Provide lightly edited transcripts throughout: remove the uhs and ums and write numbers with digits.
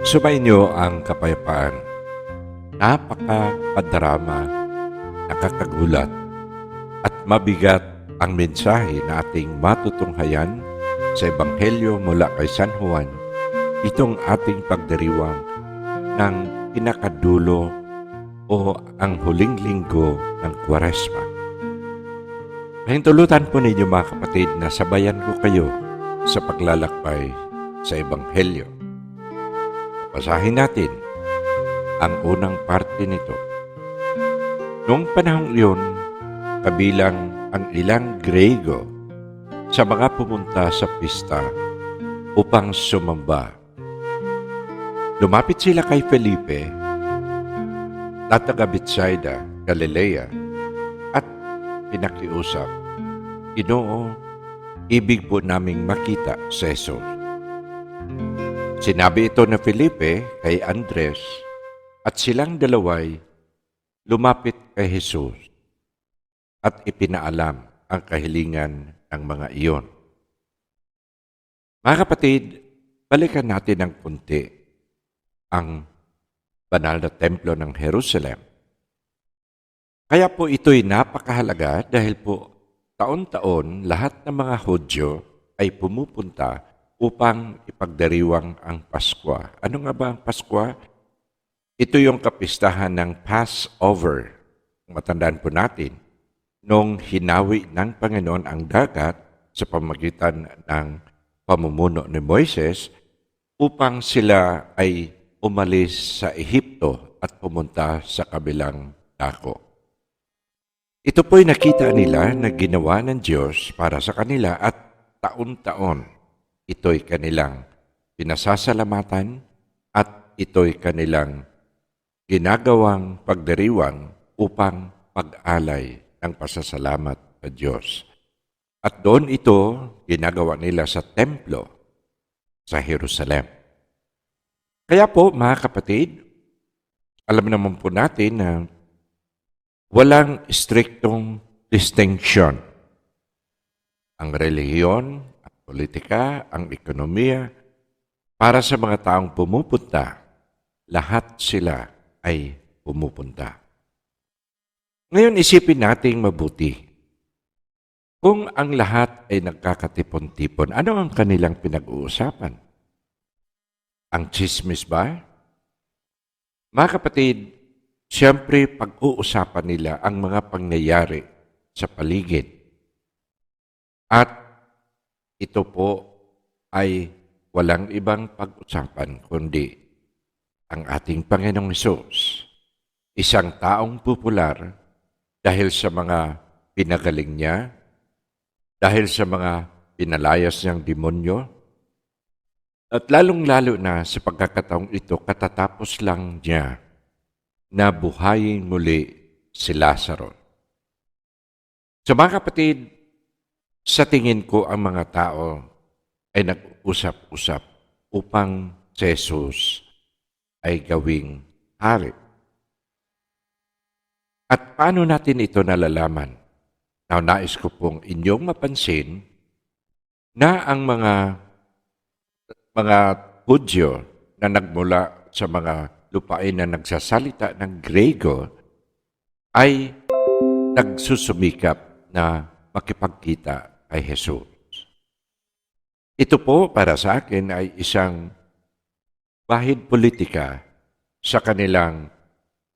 Sumainyo ang kapayapaan. Napakapadrama, nakakagulat, at mabigat ang mensahe na ating matutunghayan sa Ebanghelyo mula kay San Juan, itong ating pagdiriwang ng pinakadulo o ang huling linggo ng Kwaresma. Pahintulutan po ninyo mga kapatid na sabayan ko kayo sa paglalakbay sa Ebanghelyo. Basahin natin ang unang parte nito. Noong panahong iyon, kabilang ang ilang Grego sa mga pumunta sa pista upang sumamba. Lumapit sila kay Felipe, na taga Betsaida, Galilea, at pinakiusap, "Ginoo, ibig po naming makita si Jesus." Sinabi ito na Felipe kay Andres at silang dalaway lumapit kay Jesus at ipinaalam ang kahilingan ng mga iyon. Mga kapatid, balikan natin ng kunti ang banal na templo ng Jerusalem. Kaya po ito'y napakahalaga dahil po taon-taon lahat ng mga Hudyo ay pumupunta upang ipagdiriwang ang Pasko. Ano nga ba ang Pasko? Ito yung kapistahan ng Passover. Matandaan po natin, nung hinawi ng Panginoon ang dagat sa pamagitan ng pamumuno ni Moises upang sila ay umalis sa Ehipto at pumunta sa kabilang dako. Ito po'y nakita nila na ginawa ng Diyos para sa kanila at taon-taon ito'y kanilang pinasasalamatan at ito'y kanilang ginagawang pagdiriwang upang pag-alay ng pasasalamat sa Diyos. At doon ito ginagawa nila sa templo sa Jerusalem. Kaya po mga kapatid, alam naman po natin na walang striktong distinction. Ang relihiyon, ang politika, ang ekonomiya, para sa mga taong pumupunta, lahat sila ay pumupunta. Ngayon isipin nating mabuti. Kung ang lahat ay nagkakatipon-tipon, ano ang kanilang pinag-uusapan? Ang tsismis ba? Mga kapatid, siyempre pag-uusapan nila ang mga pangyayari sa paligid. At ito po ay walang ibang pag-usapan kundi ang ating Panginoong Hesus, isang taong popular dahil sa mga pinagaling niya, dahil sa mga pinalayas niyang demonyo, at lalong-lalo na sa pagkakataong ito, katatapos lang niya na buhayin muli si Lazaro. So mga kapatid, sa tingin ko ang mga tao ay nag-usap-usap upang si Jesus ay gawing hari. At paano natin ito nalalaman? Now, nais ko pong inyong mapansin na ang mga Hudyo na nagmula sa mga lupain na nagsasalita ng Grego ay nagsusumikap na makipagkita kay Jesus. Ito po para sa akin ay isang bahid politika sa kanilang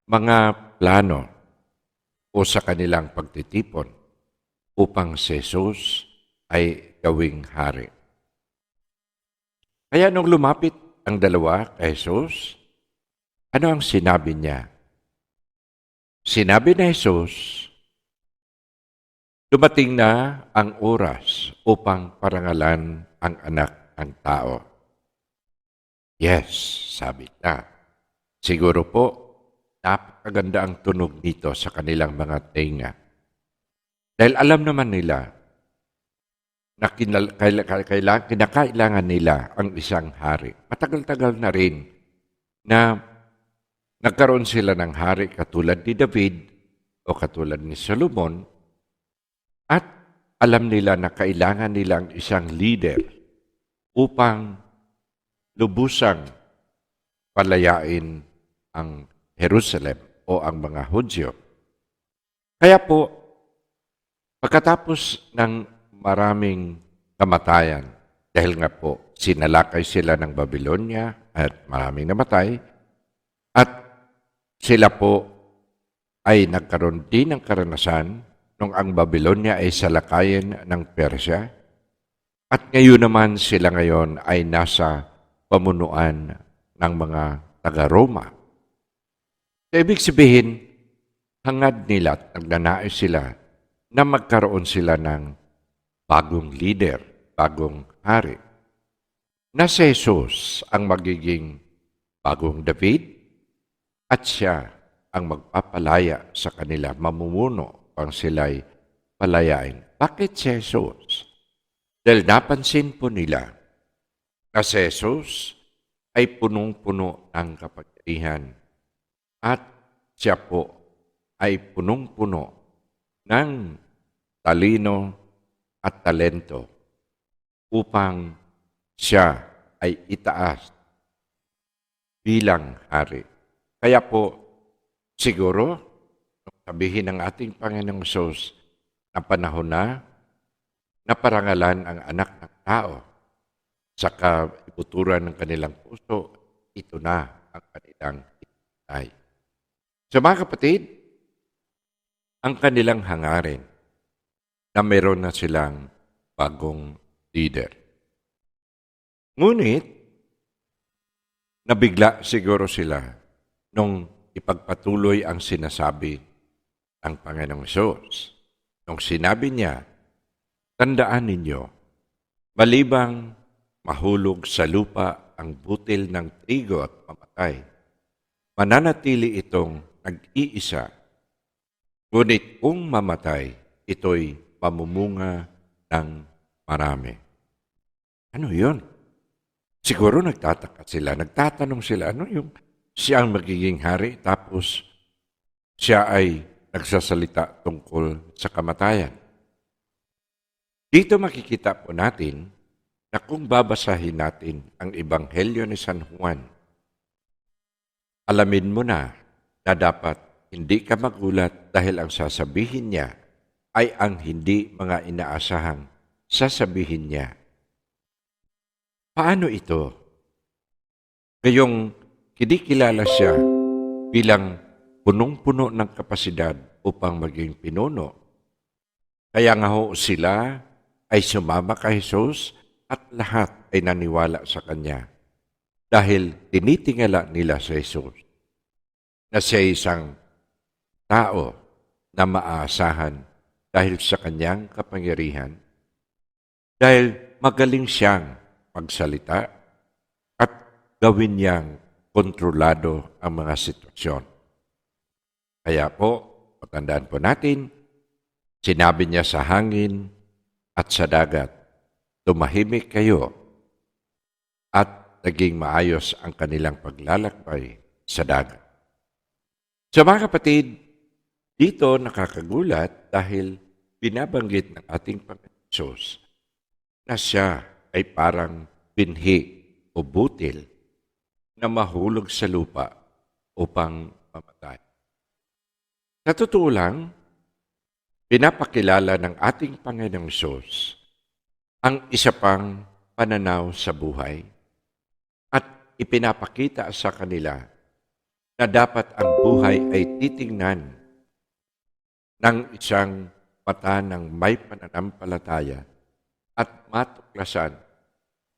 mga plano o sa kanilang pagtitipon upang si Jesus ay gawing hari. Kaya nung lumapit ang dalawa kay Jesus, ano ang sinabi niya? Sinabi ni Jesus, dumating na ang oras upang parangalan ang anak ng tao. Yes, sabi na. Siguro po, napakaganda ang tunog dito sa kanilang mga tenga. Dahil alam naman nila na kinakailangan nila ang isang hari. Matagal-tagal na rin na nagkaroon sila ng hari katulad ni David o katulad ni Solomon at alam nila na kailangan nilang isang leader upang lubusang palayain ang Jerusalem o ang mga Hudyo. Kaya po, pagkatapos ng maraming kamatayan, dahil nga po sinalakay sila ng Babylonia at maraming namatay, at sila po ay nagkaroon din ng karanasan nung ang Babylonia ay salakayin ng Persya, at ngayon naman sila ngayon ay nasa pamunuan ng mga taga-Roma. So, ibig sabihin, hangad nila at nagnanais sila na magkaroon sila ng bagong leader, bagong hari. Na si Jesus ang magiging bagong David at siya ang magpapalaya sa kanila, mamumuno pang sila'y palayain. Bakit si Jesus? Dahil napansin po nila na si Jesus ay punong-puno ng kapangyarihan at siya po ay punong-puno ng talino at talento upang siya ay itaas bilang hari. Kaya po, siguro, sabihin ng ating Panginoong Hesus na panahon na parangalan ang anak ng tao sa kaibuturan ng kanilang puso, ito na ang kanilang itay. So mga kapatid, ang kanilang hangarin na meron na silang bagong leader. Ngunit, nabigla siguro sila nung ipagpatuloy ang sinasabi ng Panginoong Hesus. Nung sinabi niya, tandaan ninyo, malibang mahulog sa lupa ang butil ng trigo at mamatay, mananatili itong nag-iisa. Ngunit kung mamatay, ito'y mamumunga ng marami. Ano yun? Siguro nagtataka sila, nagtatanong sila, ano yung siya ang magiging hari tapos siya ay nagsasalita tungkol sa kamatayan. Dito makikita po natin na kung babasahin natin ang Ebanghelyo ni San Juan, alamin mo na dapat hindi ka magulat dahil ang sasabihin niya ay ang hindi mga inaasahang sasabihin niya. Paano ito? Ngayong kinikilala siya bilang punong-puno ng kapasidad upang maging pinuno. Kaya nga ho sila ay sumama kay Jesus at lahat ay naniwala sa Kanya dahil tinitingala nila sa Jesus na siya isang tao na maaasahan dahil sa Kanyang kapangyarihan, dahil magaling siyang magsalita at gawin niyang kontrolado ang mga sitwasyon. Kaya po, patandaan po natin, sinabi niya sa hangin at sa dagat, tumahimik kayo, at naging maayos ang kanilang paglalakbay sa dagat. So mga kapatid, dito nakakagulat dahil binabanggit ng ating Panginoon Hesus na siya ay parang binhi o butil na mahulog sa lupa upang mamatay. Sa totoo lang, pinapakilala ng ating Panginoong Hesus ang isa pang pananaw sa buhay at ipinapakita sa kanila na dapat ang buhay ay titingnan ng isang mata ng may pananampalataya at matuklasan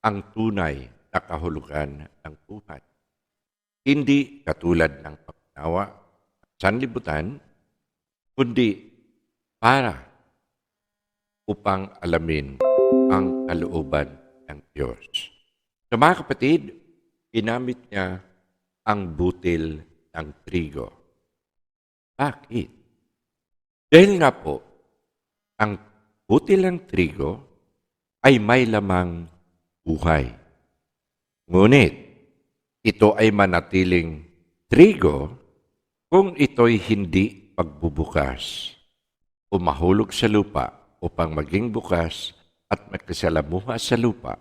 ang tunay na kahulugan ng buhay. Hindi katulad ng pagnawa at sanlibutan, kundi para upang alamin ang kalooban ng Diyos. So mga kapatid, ginamit niya ang butil ng trigo. Bakit? Dahil nga po, ang butil ng trigo ay may lamang buhay. Ngunit, ito ay manatiling trigo kung ito'y hindi pagbubukas o mahulog sa lupa upang maging bukas at magkasalamuha sa lupa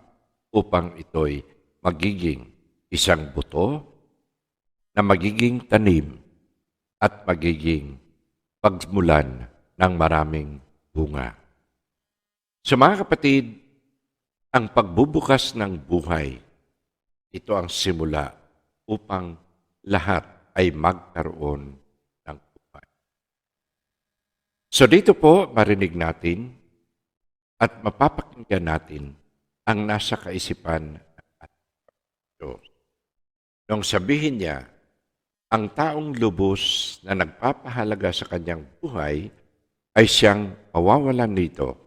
upang ito'y magiging isang buto na magiging tanim at magiging pagmulan ng maraming bunga. So mga kapatid, ang pagbubukas ng buhay, ito ang simula upang lahat ay magkaroon ng buhay. So dito po marinig natin at mapapakinggan natin ang nasa kaisipan ng ating Diyos. Nung sabihin niya, ang taong lubos na nagpapahalaga sa kanyang buhay ay siyang mawawalan nito.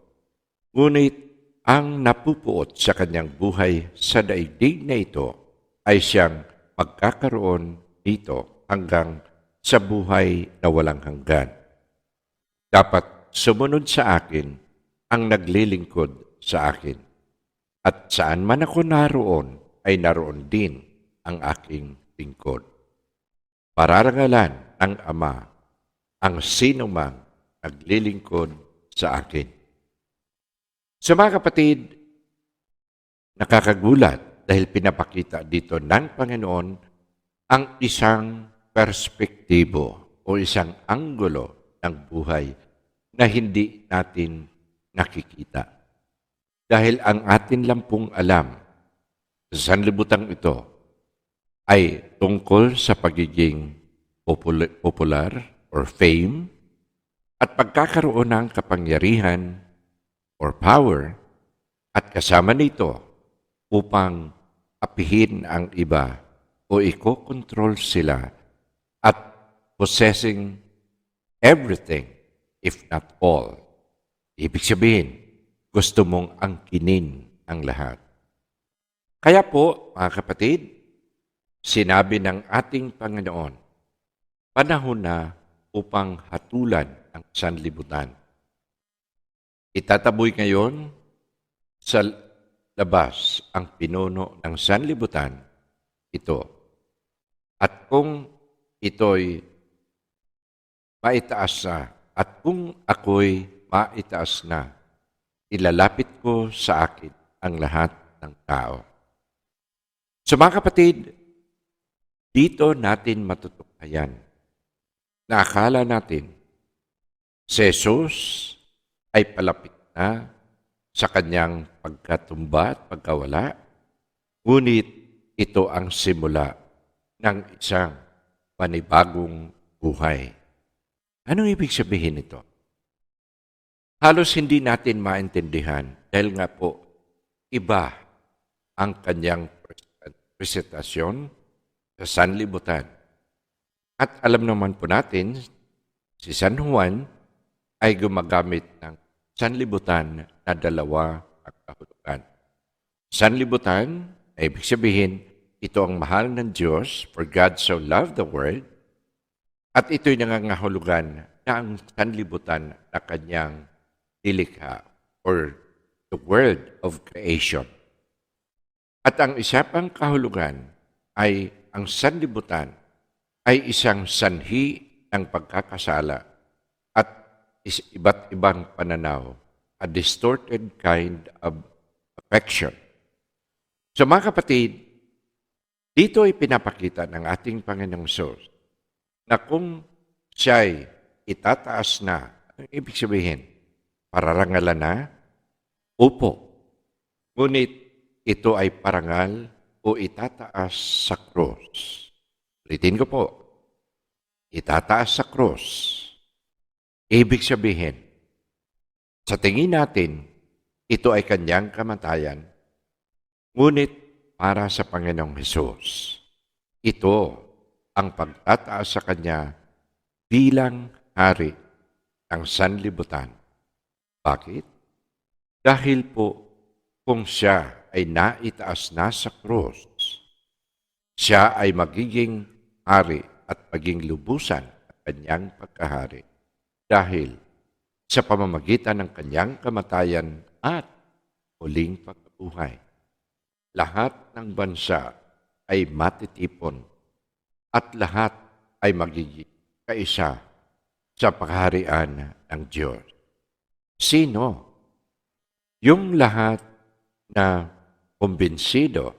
Ngunit ang napupuot sa kanyang buhay sa daigdig na ito ay siyang magkakaroon nito hanggang sa buhay na walang hanggan. Dapat sumunod sa akin ang naglilingkod sa akin. At saan man ako naroon, ay naroon din ang aking lingkod. Pararangalan ng Ama ang sinumang naglilingkod sa akin. So mga kapatid, nakakagulat dahil pinapakita dito ng Panginoon ang isang perspektibo o isang anggulo ng buhay na hindi natin nakikita. Dahil ang atin lang pong alam sa sanlibutan ito ay tungkol sa pagiging popular or fame at pagkakaroon ng kapangyarihan or power at kasama nito upang apihin ang iba o iko-control sila at possessing everything if not all. Ibig sabihin, gusto mong angkinin ang lahat. Kaya po, mga kapatid, sinabi ng ating Panginoon, panahon na upang hatulan ang sanlibutan. Itataboy ngayon sa labas ang pinuno ng sanlibutan, ito. At kung ito'y maitaas na, at kung ako'y maitaas na, ilalapit ko sa akin ang lahat ng tao. So mga kapatid, dito natin matutuklayan na akala natin si Jesus ay palapit na sa kanyang pagkatumba at pagkawala, ngunit ito ang simula ng isang panibagong buhay. Anong ibig sabihin nito? Halos hindi natin maintindihan dahil nga po iba ang kanyang presentasyon sa sanlibutan. At alam naman po natin, si San Juan ay gumagamit ng sanlibutan na dalawa ang kahulugan. Sanlibutan, ay ibig sabihin, ito ang mahal ng Diyos, for God so loved the world, at ito'y nangangahulugan na ang sanlibutan na kanyang nilikha or the world of creation. At ang isa pang kahulugan ay ang sanlibutan ay isang sanhi ng pagkakasala at iba't ibang pananaw, a distorted kind of affection. So mga kapatid, dito ay pinapakita ng ating Panginoong Hesus na kung siya'y itataas na, ang ibig sabihin, pararangalan na, upo. Ngunit ito ay parangal o itataas sa krus. Ulitin ko po, itataas sa krus. Ibig sabihin, sa tingin natin, ito ay kanyang kamatayan, ngunit para sa Panginoong Hesus, ito ang pagtataas sa kanya bilang hari ng sanlibutan. Bakit? Dahil po kung siya ay naitaas na sa krus, siya ay magiging hari at maging lubusan ang kanyang pagkahari dahil sa pamamagitan ng kanyang kamatayan at muling pagkabuhay. Lahat ng bansa ay matitipon at lahat ay magiging kaisa sa pakaharian ng Diyos. Sino? Yung lahat na kumbinsido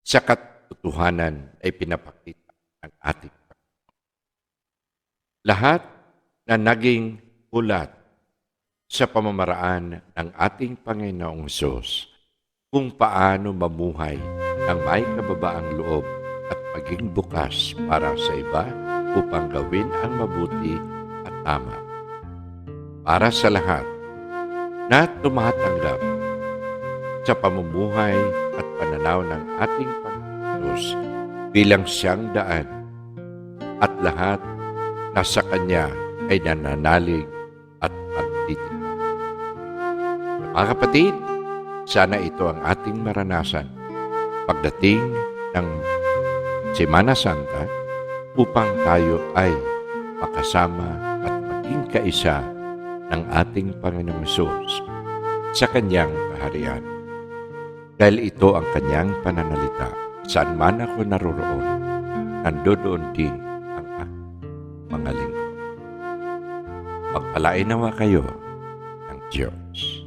sa katotohanan ay pinapakita ng ating lahat na naging ulat sa pamamaraan ng ating Panginoong Hesus kung paano mamuhay ng may kababaang loob at maging bukas para sa iba upang gawin ang mabuti at tama. Para sa lahat na tumatanggap sa pamumuhay at pananaw ng ating Panginoong Hesus bilang siyang daan at lahat na sa Kanya ay nananalig at pagtitindig. Mga kapatid, sana ito ang ating maranasan pagdating ng Semana Santa upang tayo ay makasama at maging kaisa ng ating Panginoong Hesus sa Kanyang kaharian. Dahil ito ang Kanyang pananalita, saan man ako naroroon, nandoon din ang aking mga lingkod. Magpalain nawa kayo ng Diyos.